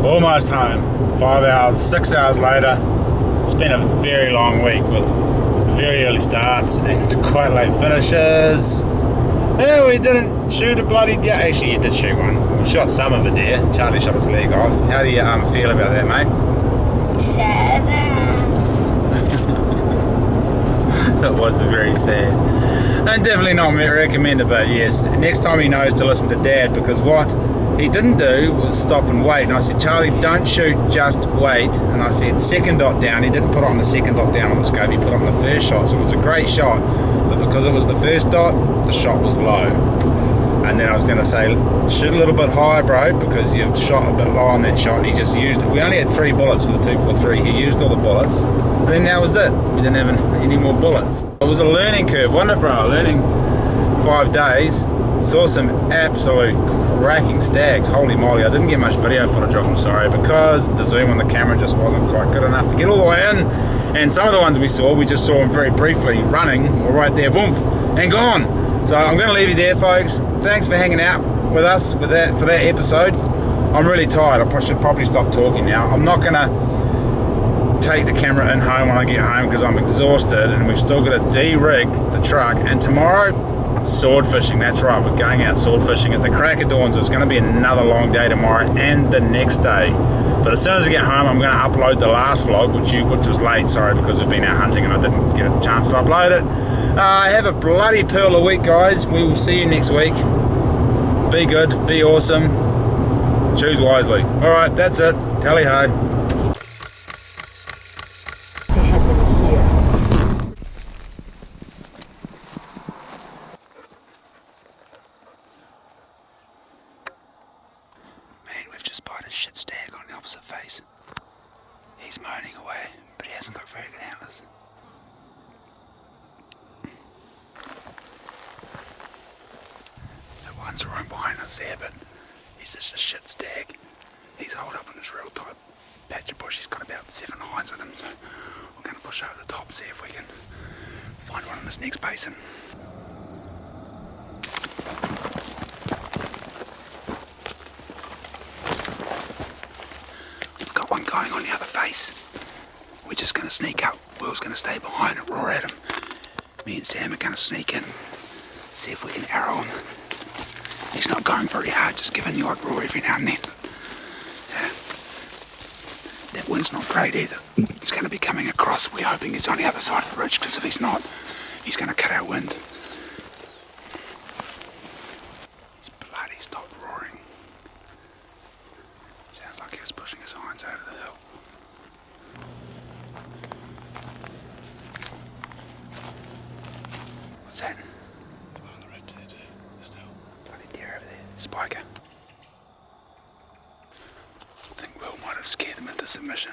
Almost home. 5 hours, 6 hours later. It's been a very long week with very early starts and quite late finishes. Yeah, we didn't shoot a bloody deer. Actually, you did shoot one. We shot some of a deer. Charlie shot his leg off. How do you feel about that, mate? Sad. That was very sad. And definitely not recommended, but yes, next time he knows to listen to Dad, because what he didn't do was stop and wait. And I said, Charlie, don't shoot, just wait. And I said, second dot down. He didn't put on the second dot down on the scope, he put on the first shot. So it was a great shot, but because it was the first dot, the shot was low. And then I was going to say, shoot a little bit higher, bro, because you've shot a bit low on that shot. And he just used it. We only had 3 bullets for the 243. He used all the bullets, and then that was it. We didn't have any more bullets. It was a learning curve, wasn't it, bro? Learning 5 days. Saw some absolute cracking stags. Holy moly, I didn't get much video footage of them, sorry, because the zoom on the camera just wasn't quite good enough to get all the way in. And some of the ones we just saw them very briefly running, were right there, woof, and gone. So I'm going to leave you there, folks. Thanks for hanging out with us for that episode. I'm really tired. I should probably stop talking now. I'm not going to take the camera in home when I get home because I'm exhausted, and we've still got to de-rig the truck. And tomorrow, sword fishing. That's right, we're going out sword fishing at the crack of dawn. So it's going to be another long day tomorrow and the next day. But as soon as I get home, I'm going to upload the last vlog, which was late, sorry, because we've been out hunting and I didn't get a chance to upload it. Have a bloody pearl of week, guys. We will see you next week. Be good, be awesome, choose wisely. All right, that's it. Tally ho. Shit stag on the opposite face. He's moaning away, but he hasn't got very good antlers. That one's right behind us there, but he's just a shit stag. He's holed up in this real tight patch of bush. He's got about 7 hinds with him, so we're going to push over the top, see if we can find one in this next basin. Going on the other face. We're just going to sneak up. Will's going to stay behind and roar at him. Me and Sam are going to sneak in, see if we can arrow him. He's not going very hard, just giving the odd roar every now and then. Yeah. That wind's not great either. It's going to be coming across. We're hoping he's on the other side of the ridge, because if he's not, he's going to cut our wind. He's bloody stopped roaring. Sounds like he was pushing his hinds over the hill. What's that? It's on the ridge there too, still. Bloody deer over there. Spiker. I think Will might have scared him into submission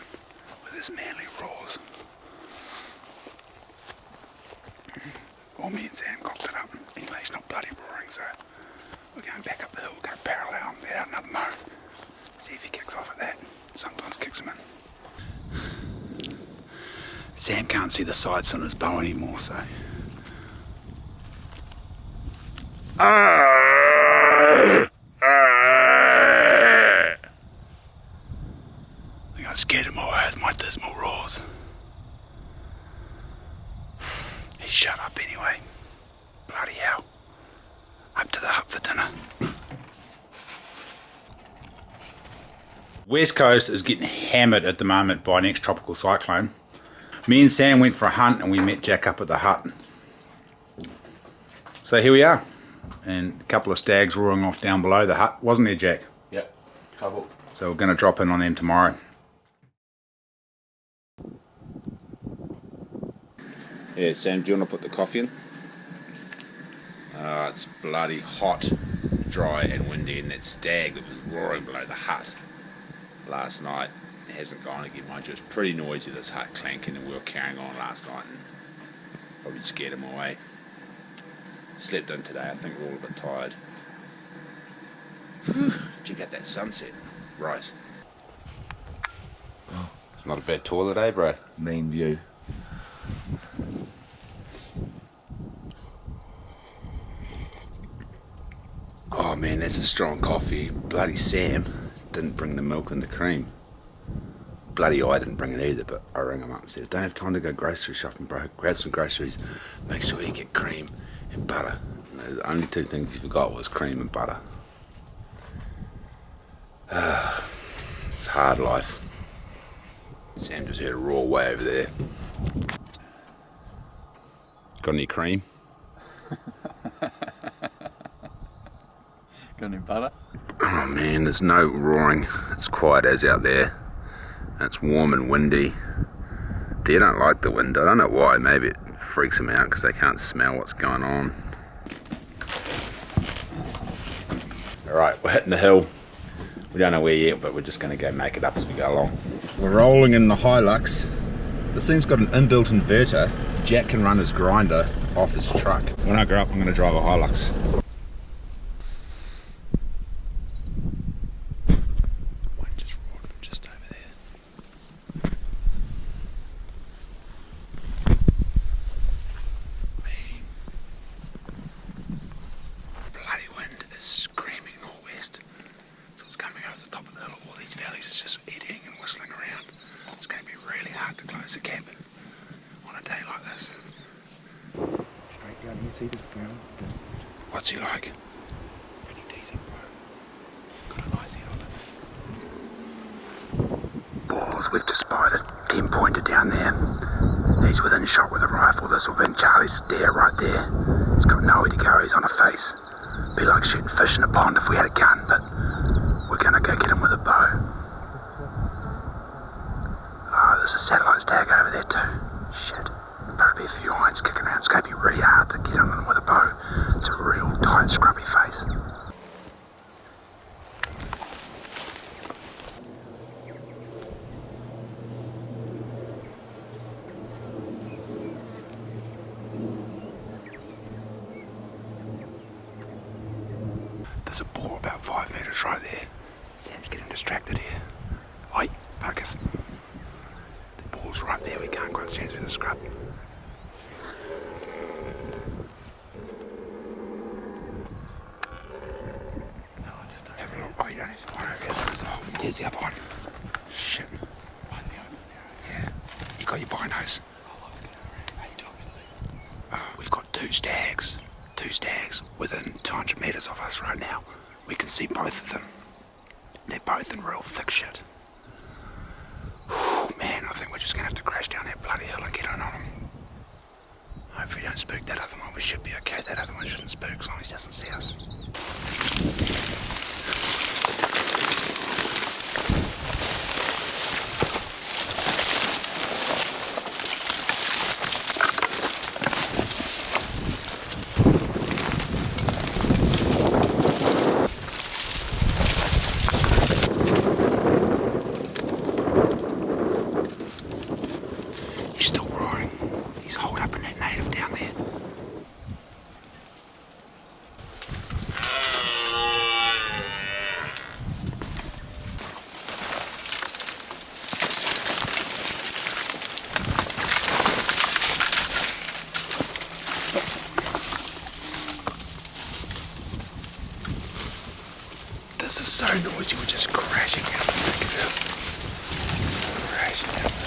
with his manly roars. Well, me and Sam cocked it up. Anyway, he's not bloody roaring, so we're going back up the hill. We're going to parallel and let out another moan. See if he kicks off at that. Sometimes kicks him in. Sam can't see the sights on his bow anymore, so. I think I scared him away with my dismal roars. He shut up anyway. Bloody hell. Up to the hut for dinner. West Coast is getting hammered at the moment by an ex-tropical cyclone. Me and Sam went for a hunt and we met Jack up at the hut. So here we are. And a couple of stags roaring off down below the hut. Wasn't there, Jack? Yep, couple. So we're going to drop in on them tomorrow. Yeah, Sam, do you want to put the coffee in? It's bloody hot, dry and windy, and that stag that was roaring below the hut last night hasn't gone again, mind you. It's pretty noisy, this hut clanking, and we were carrying on last night and probably scared him away. Slept in today, I think we're all a bit tired. Did you get that sunset? Right. It's not a bad toilet, eh, bro? Mean view. Oh man, that's a strong coffee. Bloody Sam didn't bring the milk and the cream. Bloody I didn't bring it either, but I rang him up and said, I don't have time to go grocery shopping, bro. Grab some groceries, make sure you get cream and butter. And the only two things he forgot was cream and butter. It's a hard life. Sam just heard a raw way over there. Got any cream? Got any butter? Oh man, there's no roaring. It's quiet as out there. It's warm and windy. They don't like the wind. I don't know why. Maybe it freaks them out because they can't smell what's going on. Alright, we're hitting the hill. We don't know where yet, but we're just going to go make it up as we go along. We're rolling in the Hilux. This thing's got an inbuilt inverter. Jack can run his grinder off his truck. When I grow up, I'm going to drive a Hilux. One just roared from just over there. Man. Bloody wind is screaming northwest. So it's coming over the top of the hill. All these valleys is just eddying and whistling around. It's going to be really hard to close the gap on a day like this. Straight down here, see this ground? What's he like? Pretty decent, bro. Got a nice head on it. Balls, we've just spotted 10 pointer down there. He's within shot with a rifle. This will be Charlie's stare right there. He's got nowhere to go, he's on a face. Be like shooting fish in a pond if we had a gun, but we're gonna go get him with a bow. Oh, there's a satellite stag over there too. Shit. Probably a few irons kicking around. It's going to be really hard to get him in with a bow. It's a real tight, scrubby face. There's a boar about 5 metres right there. Sam's getting distracted here. Oi, focus. The boar's right there. We can't quite see it through the scrub. Have a look. Oh, you don't have to one over here. There's the other one. Shit. Yeah. You got your binos. We've got two stags. Two stags within 200 metres of us right now. We can see both of them. They're both in real thick shit. Whew, man, I think we're just going to have to crash down that bloody hill and get in on them. Hopefully we don't spook that other one. We should be okay. That other one shouldn't spook as long as he doesn't see us. He's still roaring. He's holed up in that native down there. This is so noisy, we're just crashing down the second hill. Crashing down the hill.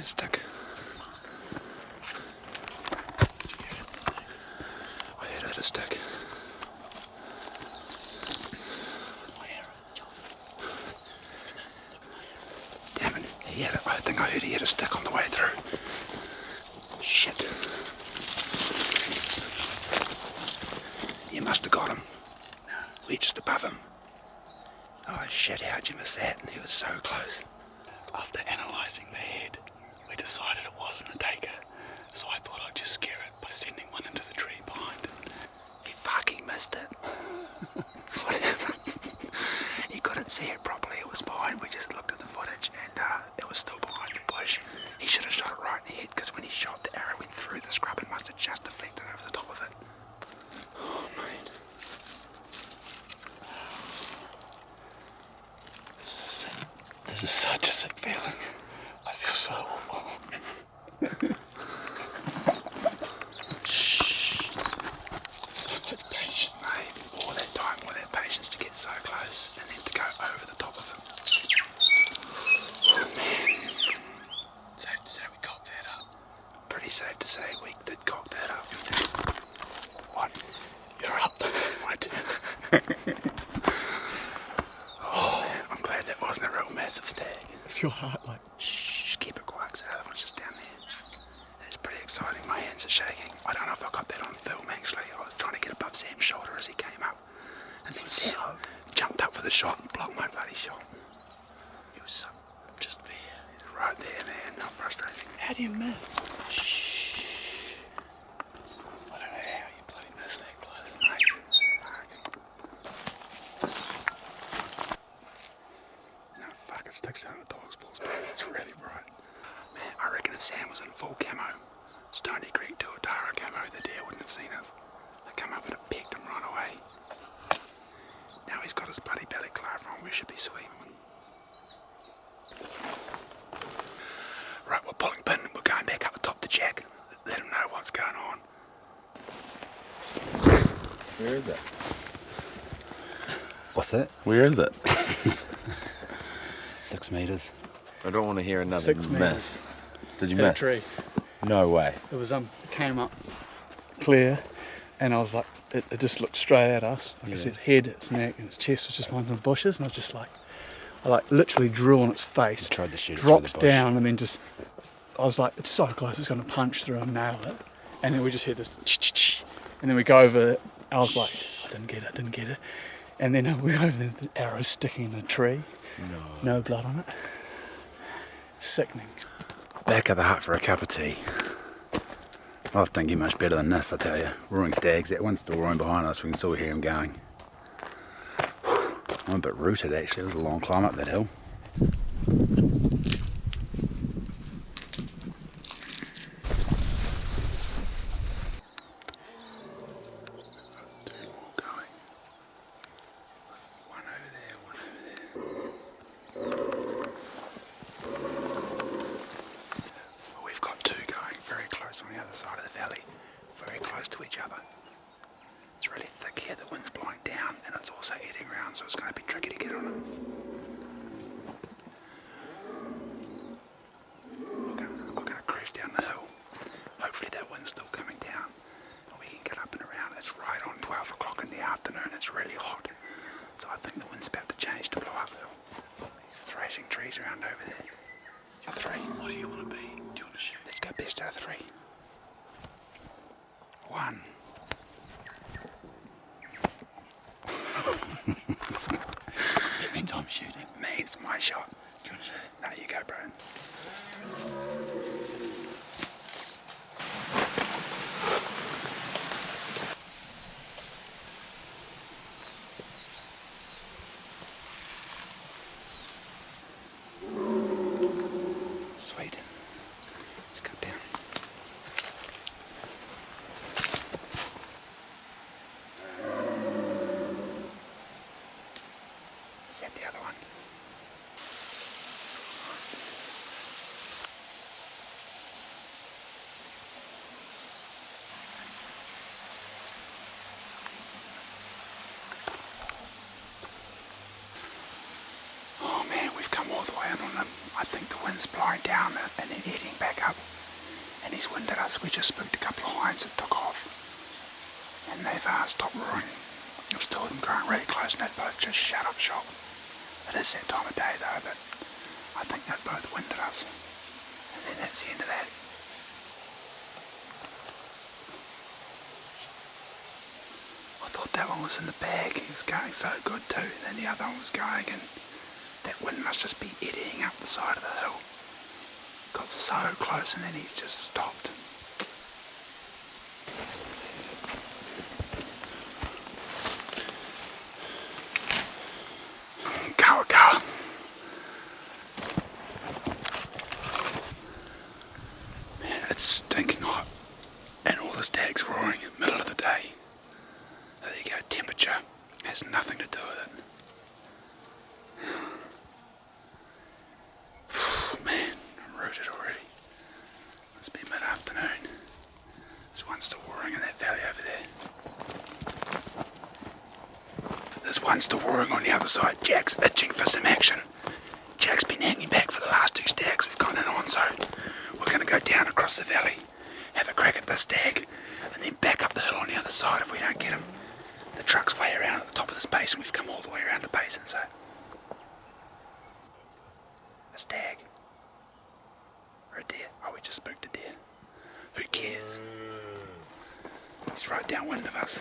stick. I heard it hit a stick. Damn it, I think I heard he hit a stick on the way through. Shit. You must have got him. We just above him. Oh shit, how'd you miss that? He was so close. After analysing the head, we decided it wasn't a taker, so I thought I'd just scare it by sending one into the tree behind it. He fucking missed it. He couldn't see it properly, it was fine. We just looked at the footage and it was still behind the bush. He should have shot it right in the head because when he shot, the arrow went through the scrub and must have just deflected over the top of it. Oh, mate. This is such a sick feeling. I feel so awful. So much patience. Mate, all that time, all that patience to get so close and then to go over the top of him. Oh man. Safe to say we cocked that up. Pretty safe to say we did cock that up. What? You're up. I did. Oh man, I'm glad that wasn't a real massive stag. Is your heart like... Shh, keep it quiet, so the other one's just down there. It's pretty exciting, my hands are shaking. I don't know if I got that on film actually. I was trying to get above Sam's shoulder as he came up. And then Sam jumped up for the shot and blocked my bloody shot. He was so just there. He's right there, man. How frustrating. How do you miss? Shh. I don't know how you bloody missed that close. Mate, no, fuck, it sticks out of the dog's balls, man. It's really bright. Man, I reckon if Sam was in full camo, Stony Creek Tuatara camo, the deer wouldn't have seen us. They come up and have pecked him right away. Now he's got his bloody belly clover on, we should be sweet. Right, we're pulling pin, we're going back up atop the jack. Let him know what's going on. Where is it? What's that? Where is it? 6 metres. I don't want to hear another 6 miss. metres. Did you Hit a miss? tree. No way. It was it came up clear, and I was like, it just looked straight at us. Like I said, head, its neck, and its chest was just behind the bushes, and I was just like, I literally drew on its face, You tried to shoot it through the dropped bush. down, and then just, I was like, it's so close, it's going to punch through and nail it. And then we just hear this, ch-ch-ch, and then we go over it. I was like, I didn't get it. And then we go over there, the arrow sticking in the tree. No blood on it. Sickening. Back of the hut for a cup of tea. Life don't get much better than this, I tell you. Roaring stags, that one's still roaring behind us, we can still hear him going. I'm a bit rooted actually, it was a long climb up that hill. Two more going. One over there, one over there. We've got two going very close on the other side of the valley, very close to each other. It's really thick here, the wind's blowing down and it's also eddying around, so it's going to be tricky to get on it. We're going to cruise down the hill. Hopefully that wind's still coming down and we can get up and around. It's right on 12 o'clock in the afternoon, it's really hot. So I think the wind's about to change to blow uphill. These thrashing trees around over there. A three. What do you want to be? Do you want to shoot? Let's go best out of three. One. It means I'm shooting. Means my shot. Do you want to shoot? No, you go, bro. Sweet. Let's go down. Is that the other one? Oh man, we've come all the way in on them. I think the wind's blowing down and then heading back up. And he's winded us. We just spooked a couple of hinds that took off. And they've stopped roaring. I've still them growing really close and they've both just shut up shop. It is that time of day though, but I think they've both winded us. And then that's the end of that. I thought that one was in the bag. He was going so good too. And then the other one was going, and that wind must just be eddying up the side of the hill. Got so close and then he's just stopped. Kawa. Man, it's stinking hot. And all the stags roaring, middle of the day. There you go, temperature has nothing to do with it. Man, I'm rooted already. Must be mid-afternoon. There's one still roaring in that valley over there. There's one still roaring on the other side. Jack's itching for some action. Jack's been hanging back for the last two stags we've gone in on, so we're going to go down across the valley, have a crack at this stag, and then back up the hill on the other side if we don't get him. The truck's way around at the top of this basin. We've come all the way around the basin, so... A stag. Or a deer. Oh, we just spooked a deer. Who cares? He's right downwind of us.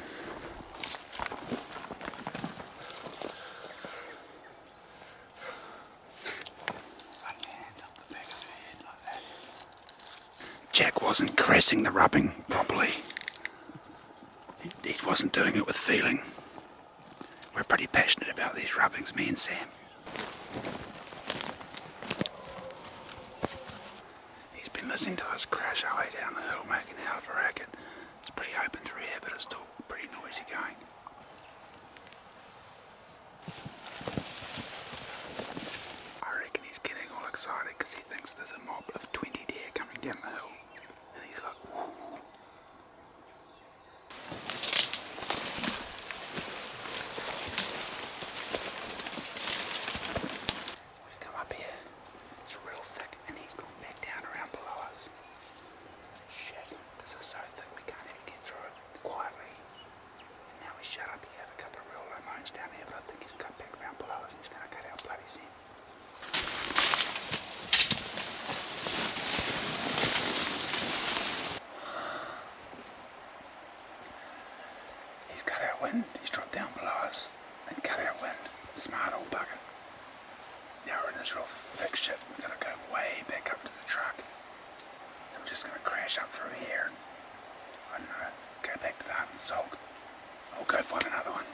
Jack wasn't caressing the rubbing properly. He wasn't doing it with feeling. We're pretty passionate about these rubbings, me and Sam. He's been listening to us crash our way down the hill, making a hell of a racket. It's pretty open through here, but it's still pretty noisy going. I reckon he's getting all excited because he thinks there's a mob of 20 deer coming down the hill. And he's like, whoa. He's cut out wind, he's dropped down below us and cut out wind. Smart old bugger. Now we're in this real thick shit. We're gonna go way back up to the truck. So we're just gonna crash up through here. I don't know, go back to the hut and sulk. Or go find another one.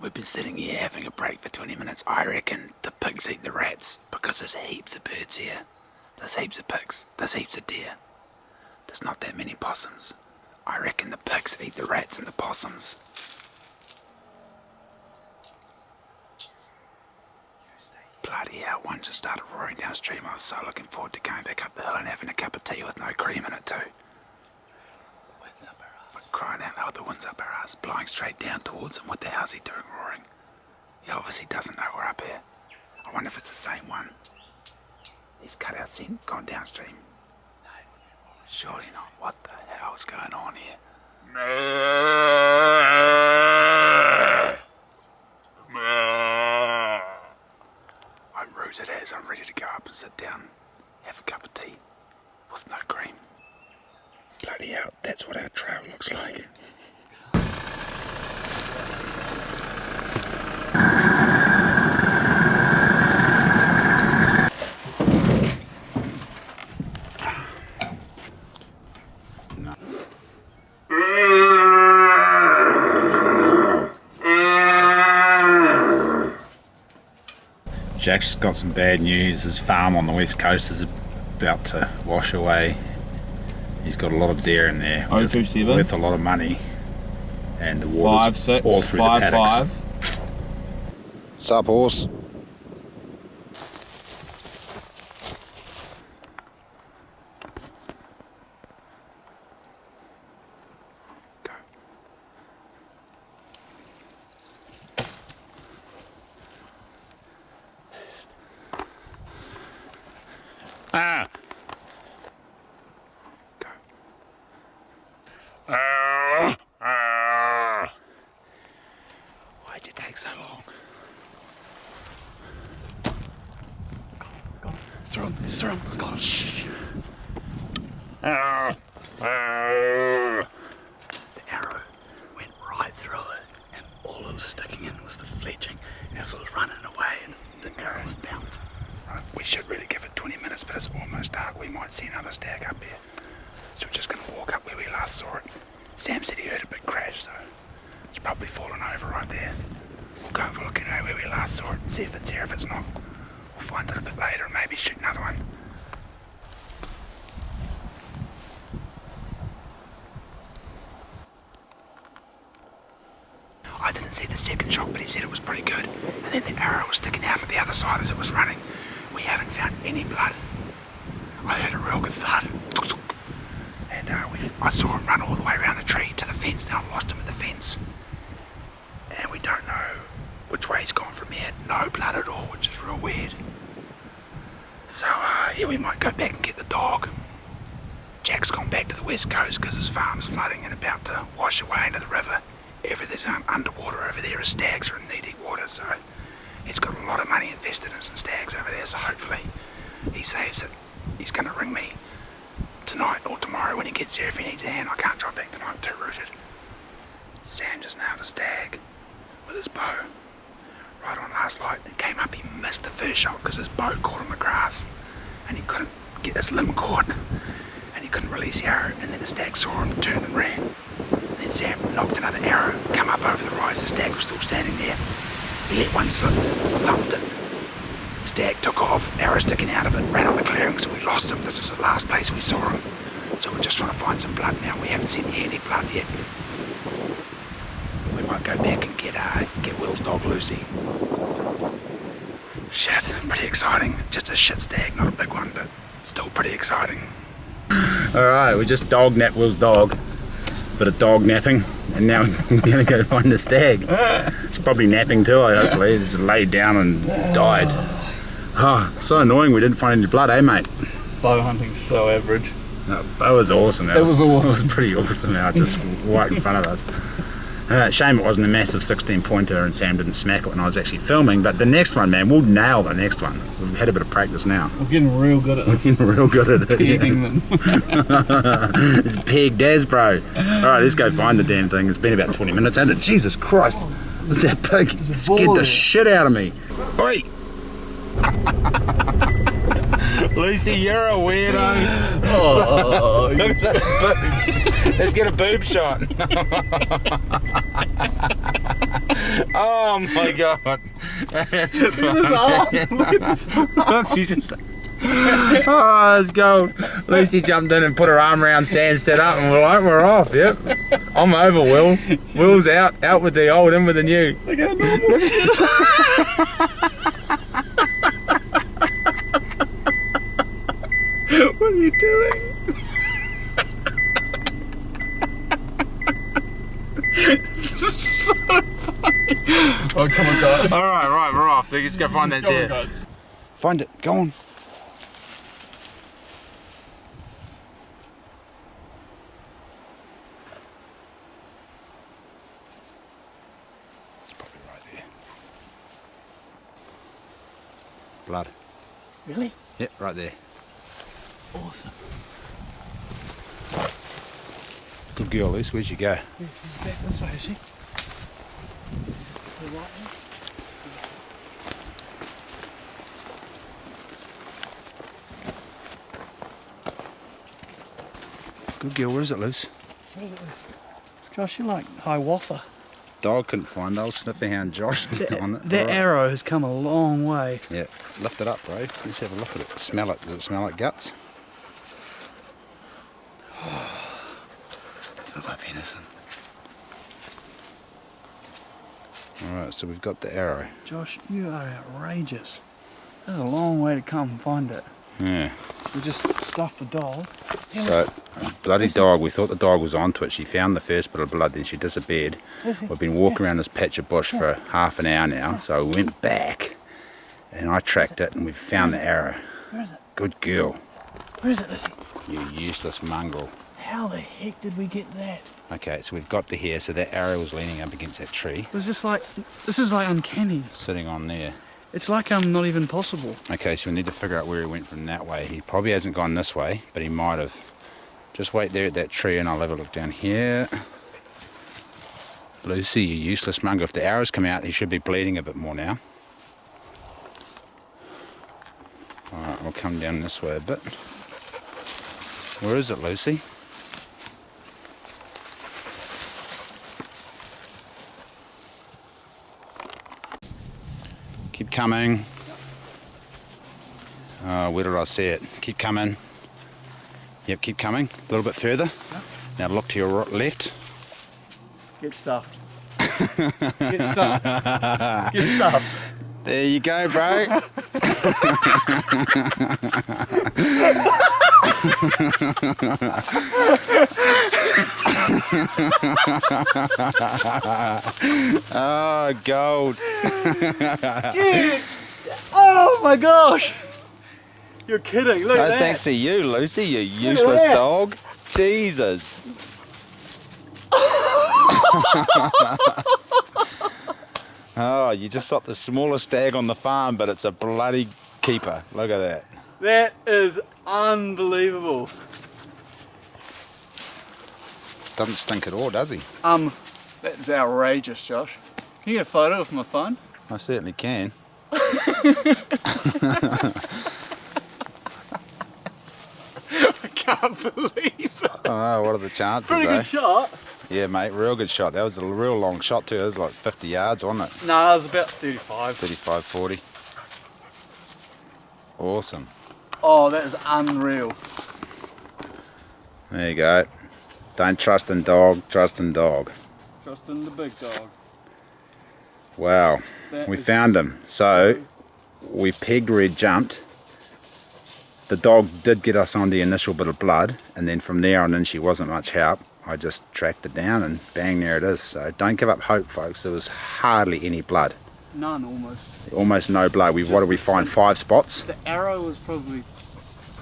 We've been sitting here having a break for 20 minutes. I reckon the pigs eat the rats because there's heaps of birds here. There's heaps of pigs. There's heaps of deer. There's not that many possums. I reckon the pigs eat the rats and the possums. Bloody hell, one just started roaring downstream. I was so looking forward to going back up the hill and having a cup of tea with no cream in it too. The wind's up our ass. Crying out loud, the wind's up our ass, blowing straight down towards him. What the hell's he doing roaring? He obviously doesn't know we're up here. I wonder if it's the same one. He's cut out scent, gone downstream. No, surely not. What the hell's going on here? I'm rooted as I'm ready to go up and sit down, have a cup of tea with no cream. Bloody hell, that's what our trail looks like. Jack's got some bad news. His farm on the west coast is about to wash away. He's got a lot of deer in there worth a lot of money, and the water's 5, 6, all through 5, the paddocks. 5. Sup, horse? Ah. Go. Why'd you take so long? Got him. It's through him. It's through him. I got him. Shh. The arrow went right through it, and all it was sticking in was the fletching. As it was running away, and the arrow was bounced. Right, we should really give it 20 minutes, but it's almost dark. We might see another stag up here. So we're just going to walk up where we last saw it. Sam said he heard a big crash, so it's probably fallen over right there. We'll go and look where we last saw it and see if it's here. If it's not, we'll find it a bit later and maybe shoot another one. I didn't see the second shot, but he said it was pretty good. And then the arrow was sticking out at the other side as it was running. We haven't found any blood. I heard a real good thud. And I saw him run all the way around the tree to the fence. Now I lost him at the fence. And we don't know which way he's gone from here. No blood at all, which is real weird. So, yeah, we might go back and get the dog. Jack's gone back to the west coast because his farm's flooding and about to wash away into the river. Everything's underwater over there as stags are in knee-deep water, so he's got a lot of money invested in some stags over there, so hopefully he saves it. He's going to ring me tonight or tomorrow when he gets here if he needs a hand. I can't drive back tonight, I'm too rooted. Sam just nailed a stag with his bow right on last light. It came up, he missed the first shot because his bow caught on the grass and he couldn't get his limb caught and he couldn't release the arrow, and then the stag saw him, turned and ran. Then Sam knocked another arrow, come up over the rise, the stag was still standing there. He let one slip, thumped it. Stag took off, arrow sticking out of it, ran up the clearing, so we lost him. This was the last place we saw him. So we're just trying to find some blood now. We haven't seen any blood yet. We might go back and get Will's dog Lucy. Shit, pretty exciting. Just a shit stag, not a big one, but still pretty exciting. Alright, we just dog napped Will's dog. Bit of dog napping, and now we're going to go find the stag. It's probably napping too, hopefully. It's laid down and died. Oh, so annoying we didn't find any blood, eh mate? Bow hunting's so average. No, that was awesome. It was awesome. It was pretty awesome out just right in front of us. Shame it wasn't a massive 16 pointer and Sam didn't smack it when I was actually filming, but the next one, man, we'll nail the next one. We've had a bit of practice now. We're getting real good at this. We're getting real good at it. Pegging them. It's pegged as, bro. Alright, let's go find the damn thing. It's been about 20 minutes, hasn't it? Jesus Christ. What's that pig? It scared the shit out of me. Oi! Lucy, you're a weirdo. Oh, Look at those boobs. Let's get a boob shot. Oh my god. That's funny. Look, she's just. Oh, it's gold. Lucy jumped in and put her arm around Sam, stood up, and we're off. Yep. I'm over, Will. Will's out with the old, in with the new. Look how normal she is. What are you doing? This is so funny. Oh, come on, guys. Alright, right, we're off. Let's go find that deer. Guys. Find it, go on. It's probably right there. Blood. Really? Yep, right there. Awesome. Good girl, Luce. Where'd you go? Yeah, she's back this way, is she? She's just to the right now. Good girl. Where is it, Luce? What is it, Luce? Josh, you like Hiawatha. Dog couldn't find those. Sniffy hound Josh on it. That arrow has come a long way. Yeah, lift it up, bro. Let's have a look at it. Smell it. Does it smell like guts? Smells like venison. Alright, so we've got the arrow. Josh, you are outrageous. That's a long way to come and find it. Yeah. We just stuffed the dog. So, bloody dog, we thought the dog was onto it. She found the first bit of blood, then she disappeared. We've been walking around this patch of bush for half an hour now, so we went back and I tracked it and we found the arrow. Where is it? Good girl. Where is it, Lizzie? You useless mongrel. How the heck did we get that? Okay, so we've got the hair, so that arrow was leaning up against that tree, It was just like, this is like uncanny. sitting on there. It's like not even possible. Okay, so we need to figure out where he went from that way. He probably hasn't gone this way, but he might have. Just wait there at that tree and I'll have a look down here. Lucy, you useless mongrel. If the arrows come out, he should be bleeding a bit more now. Alright, we'll come down this way a bit. Where is it, Lucy? Keep coming. Where did I see it? Keep coming. Yep, keep coming. A little bit further. Now look to your left. Get stuffed. Get stuffed. Get stuffed. There you go, bro. Oh, gold. Oh my gosh! You're kidding, look at No that. thanks to you, Lucy, you useless that. dog. Jesus. Oh, you just shot the smallest stag on the farm, but it's a bloody keeper. Look at that. That is unbelievable. Doesn't stink at all, does he? That's outrageous, Josh. Can you get a photo with my phone? I certainly can. I can't believe it. Oh, what are the chances, Pretty eh? good shot. Yeah, mate, real good shot. That was a real long shot too. It was like 50 yards, wasn't it? No, it was about 35. 35, 40. Awesome. Oh, that is unreal. There you go. Don't trust in dog, trust in dog. Just in the big dog. Wow. That We is found him. So we pegged where he jumped. The dog did get us on the initial bit of blood, and then from there on in she wasn't much help. I just tracked it down and bang, there it is. So don't give up hope, folks. There was hardly any blood. None almost. Almost no blood. What did we find? 5 spots? The arrow was probably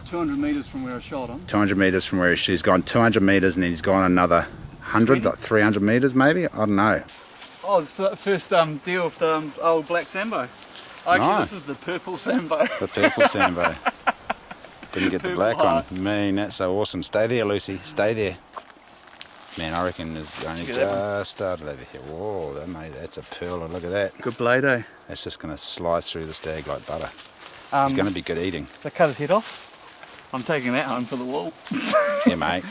200 metres from where I shot him. 200 metres from where she's gone 200 metres, and then he's gone another 100, like 300 metres maybe? I don't know. Oh, it's the first deal with the old black Sambo. Actually, Nice. this is the purple Sambo. The purple Sambo. Didn't get the Purple black heart. one. Man, that's so awesome. Stay there, Lucy. Stay there. Man, I reckon there's only Check that just started over here. Whoa, that's a pearl. Look at that. Good blade, eh? That's just going to slice through the stag like butter. It's Um, going to be good eating. If I cut his head off, I'm taking that home for the wall. Yeah, mate.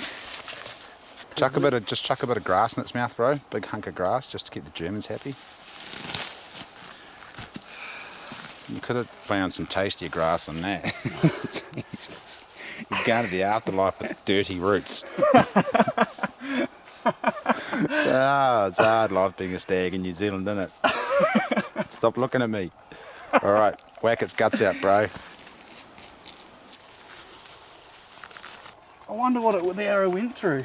Just chuck a bit of grass in its mouth, bro. Big hunk of grass, just to keep the Germans happy. You could have found some tastier grass than that. Jesus. You're going to the afterlife with dirty roots. It's hard life being a stag in New Zealand, isn't it? Stop looking at me. Alright, whack its guts out, bro. I wonder what the arrow went through.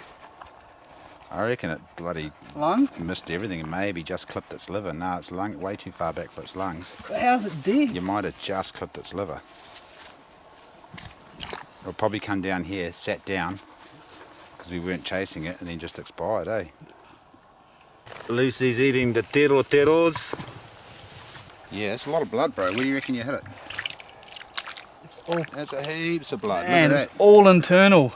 I reckon it bloody Lungs? missed everything and maybe just clipped its liver. No, it's way too far back for its lungs. How's it dead? You might have just clipped its liver. It'll probably come down here, sat down, because we weren't chasing it, and then just expired, eh? Lucy's eating the teros. Yeah, it's a lot of blood, bro. Where do you reckon you hit it? It's all, There's a heaps of blood. man, Look it's at that. all internal.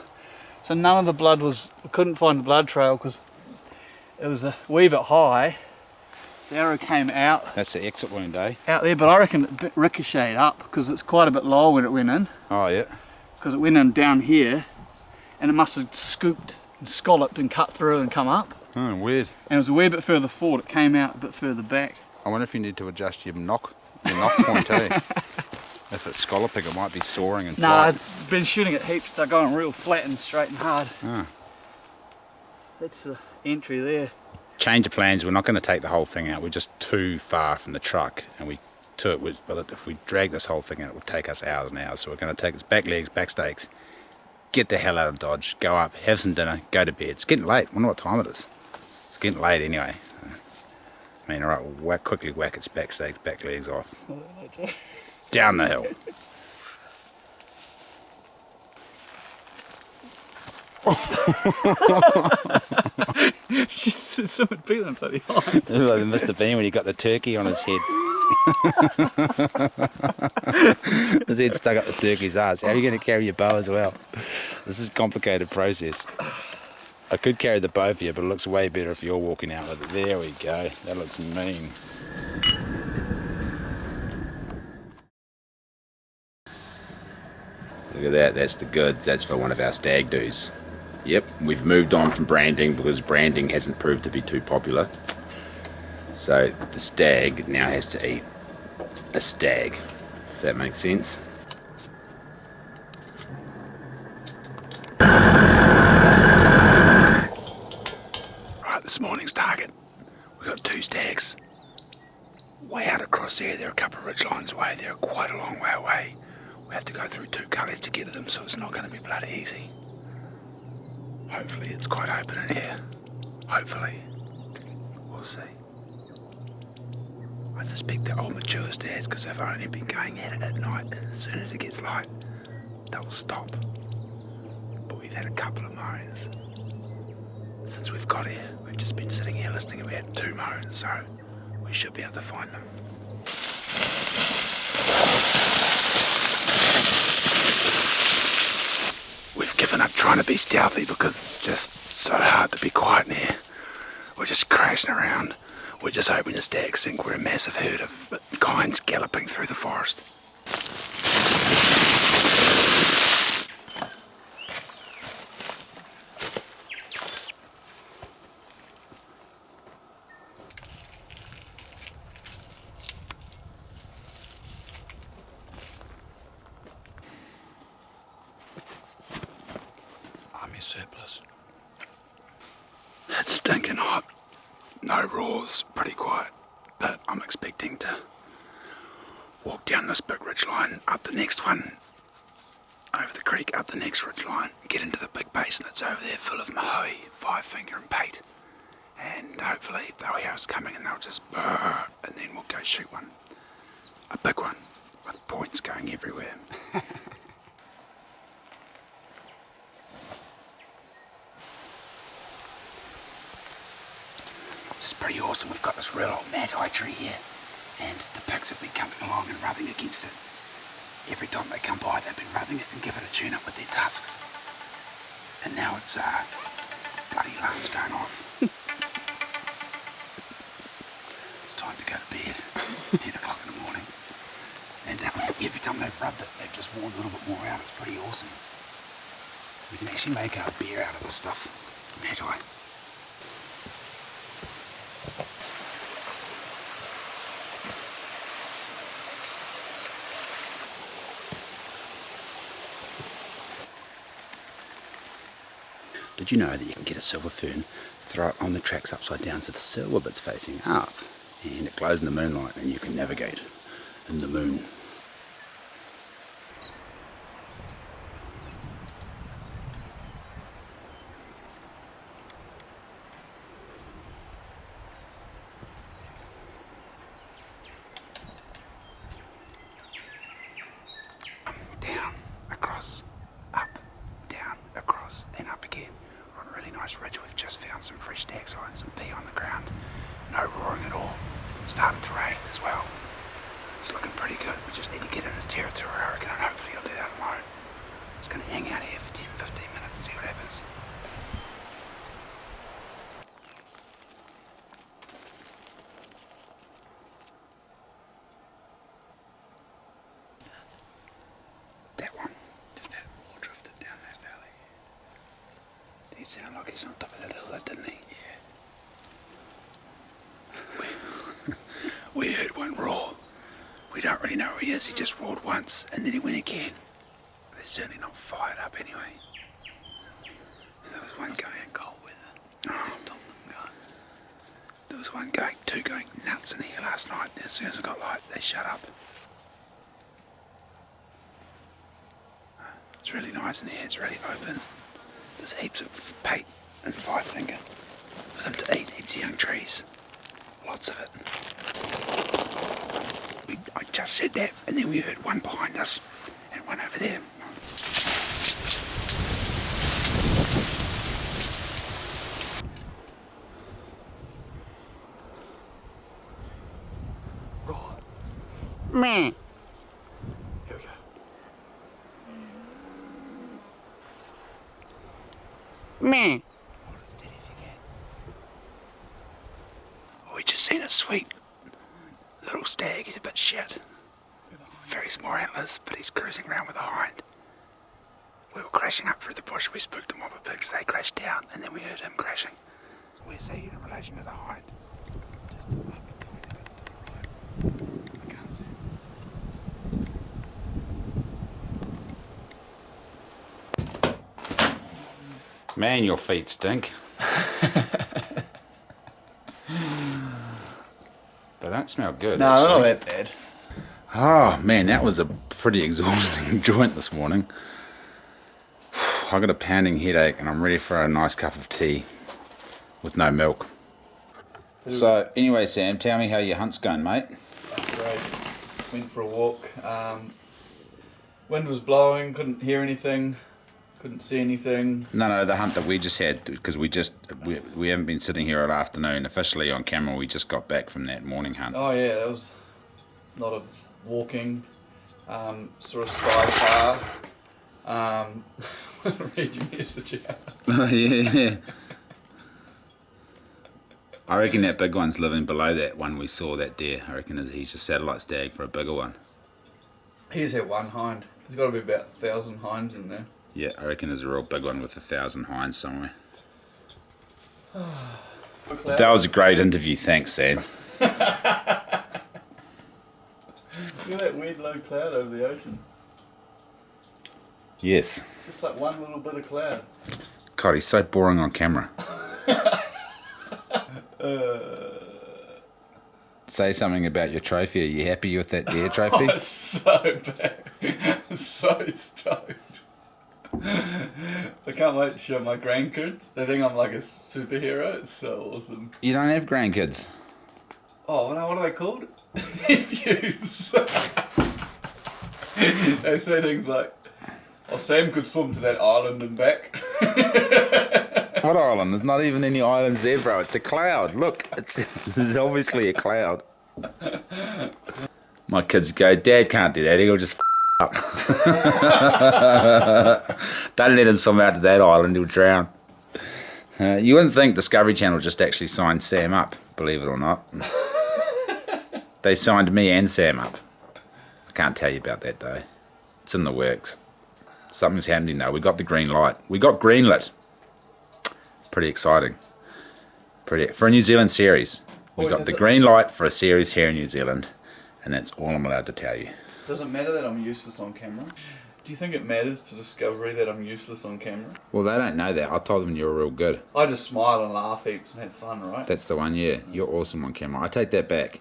So none of the blood was, we couldn't find the blood trail because it was a wee bit high. The arrow came out That's the exit wound, eh? there, but I reckon it ricocheted up because it's quite a bit lower when it went in. Oh, yeah. Because it went in down here and it must have scooped and scalloped and cut through and come up. Oh, weird. And it was a wee bit further forward, it came out a bit further back. I wonder if you need to adjust your knock point, eh? If it's scalloping, it might be soaring and No, tight. I've been shooting at heaps, they're going real flat and straight and hard. Ah. That's the entry there. change of plans. We're not going to take the whole thing out. We're just too far from the truck, and if we drag this whole thing out, it would take us hours and hours. So we're going to take its back legs, back stakes, get the hell out of Dodge, go up, have some dinner, go to bed. It's getting late. I wonder what time it is. It's getting late anyway. I mean, alright, we'll quickly whack its back stakes, back legs off. Down the hill. She's so much bigger than bloody high. This is like Mr. Bean when he got the turkey on his head. His head stuck up the turkey's ass. How are you going to carry your bow as well? This is a complicated process. I could carry the bow for you, but it looks way better if you're walking out with it. There we go. That looks mean. Look at that. That's the goods. That's for one of our stag doos. Yep, we've moved on from branding because branding hasn't proved to be too popular. So the stag now has to eat a stag, if that makes sense. Right, this morning's target. We've got 2 stags. Way out across there, they're a couple of ridge lines away, they're quite a long way away. We have to go through 2 gullies to get to them, so it's not going to be bloody easy. Hopefully it's quite open in here. Hopefully. We'll see. I suspect they're all mature stags because they've only been going at it at night, and as soon as it gets light, they'll stop. But we've had a couple of moans. Since we've got here, we've just been sitting here listening, and we had 2 moans, so we should be able to find them. We've given up trying to be stealthy because it's just so hard to be quiet in here. We're just crashing around. We're just hoping the stags think we're a massive herd of kinds galloping through the forest. Surplus. It's stinking hot. No roars, pretty quiet. But I'm expecting to walk down this big ridge line, up the next one, over the creek, up the next ridge line, get into the big basin that's over there full of mahoe, 5-finger and pate. And hopefully they'll hear us coming and they'll just burr, and then we'll go shoot one. A big one, with points going everywhere. It's pretty awesome. We've got this real old matai tree here, and the pigs have been coming along and rubbing against it. Every time they come by, they've been rubbing it and give it a tune up with their tusks. And now it's bloody alarm's going off. It's time to go to bed. 10 o'clock in the morning. And every time they've rubbed it, they've just worn a little bit more out. It's pretty awesome. We can actually make a beer out of this stuff. Matai. Did you know that you can get a silver fern, throw it on the tracks upside down so the silver bit's facing up, and it glows in the moonlight and you can navigate in the moon. Down, across, up, down, across, and up again. We're on a really nice ridge. We've just found some fresh stag signs, some pea on the ground. No roaring at all. Started to rain as well. It's looking pretty good. We just need to get in his territory, I reckon, and hopefully he'll let out alone. Just going to hang out here for 10-15 minutes, see what happens. That one. Just that roar drifted down that valley. He sounded like he's on top of that hill, though, didn't he? Yeah. We heard one roar. We don't really know who he is. He just roared once, and then he went again. They're certainly not fired up anyway. And there was one going. Cold weather. Oh. Stop them going. last night. As soon as it got light, they shut up. It's really nice in here. It's really open. There's heaps of bait and five finger for them to eat. Heaps of young trees. Lots of it. I just said that, and then we heard one behind us and one over there. Meh. Here we go. Meh. We just seen a sweet little stag. He's a bit shit. Very small antlers, but he's cruising around with a hind. We were crashing up through the bush. We spooked them off a pigs. They crashed down, and then we heard him crashing. Where's he in relation to the hind? Just up a tiny bit to the right. I can't see. Man, your feet stink. They don't smell good. No, they're not actually. that bad. Oh man, that was a pretty exhausting joint this morning. I got a pounding headache and I'm ready for a nice cup of tea with no milk. So anyway, Sam, tell me how your hunt's going, mate. Great. Went for a walk. Wind was blowing, couldn't hear anything, couldn't see anything. No, the hunt that we just had, because we haven't been sitting here all afternoon officially on camera. We just got back from that morning hunt. Oh yeah, that was a lot of walking. Saw a spy car. Read your message out. Oh yeah. I reckon that big one's living below that one we saw that deer. I reckon he's a satellite stag for a bigger one. He's had one hind. There's got to be about 1,000 hinds in there. Yeah, I reckon there's a real big one with 1,000 hinds somewhere. That was a great interview, thanks, Sam. Look at that weird low cloud over the ocean. Yes. Just like one little bit of cloud. God, he's so boring on camera. Say something about your trophy. Are you happy with that deer trophy? Oh, it's so bad. So stoked. I can't wait to show my grandkids. They think I'm like a superhero. It's so awesome. You don't have grandkids. Oh, no, what are they called? Nephews. They say things like, oh, Sam could swim to that island and back. What island? There's not even any islands there, bro. It's a cloud. Look, there's obviously a cloud. My kids go, Dad can't do that. He'll just up. Don't let him swim out to that island. He'll drown. You wouldn't think Discovery Channel just actually signed Sam up, believe it or not. They signed me and Sam up. I can't tell you about that, though. It's in the works. Something's happening, though. We got the green light. We got greenlit. Pretty exciting. For a New Zealand series. We got the green light for a series here in New Zealand, and that's all I'm allowed to tell you. Does it matter that I'm useless on camera? Do you think it matters to Discovery that I'm useless on camera? Well, they don't know that. I told them you were real good. I just smile and laugh heaps and have fun, right? That's the one, yeah. You're awesome on camera. I take that back.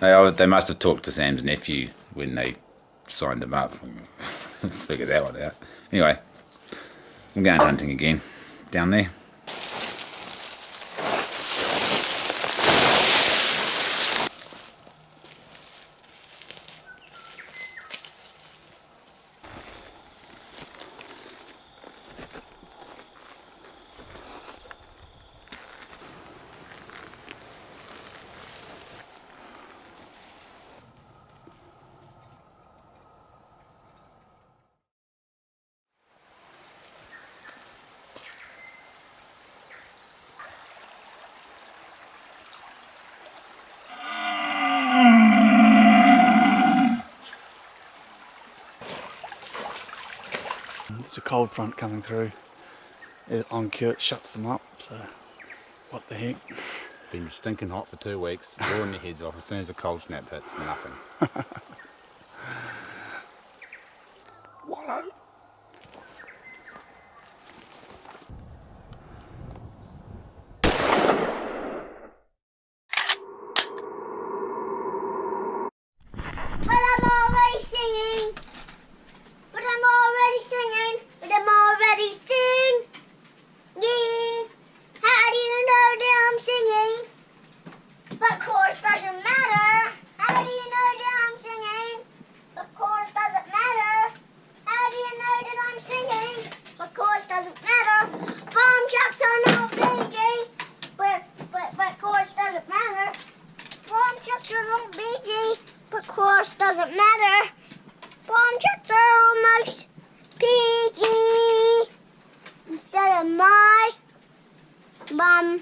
They must have talked to Sam's nephew when they signed him up. Figure that one out. Anyway, I'm going hunting again. Down there. It's a cold front coming through. On cue, it shuts them up, so what the heck. Been stinking hot for 2 weeks. Boring their heads off. As soon as a cold snap hits, nothing. Wallow. Mum.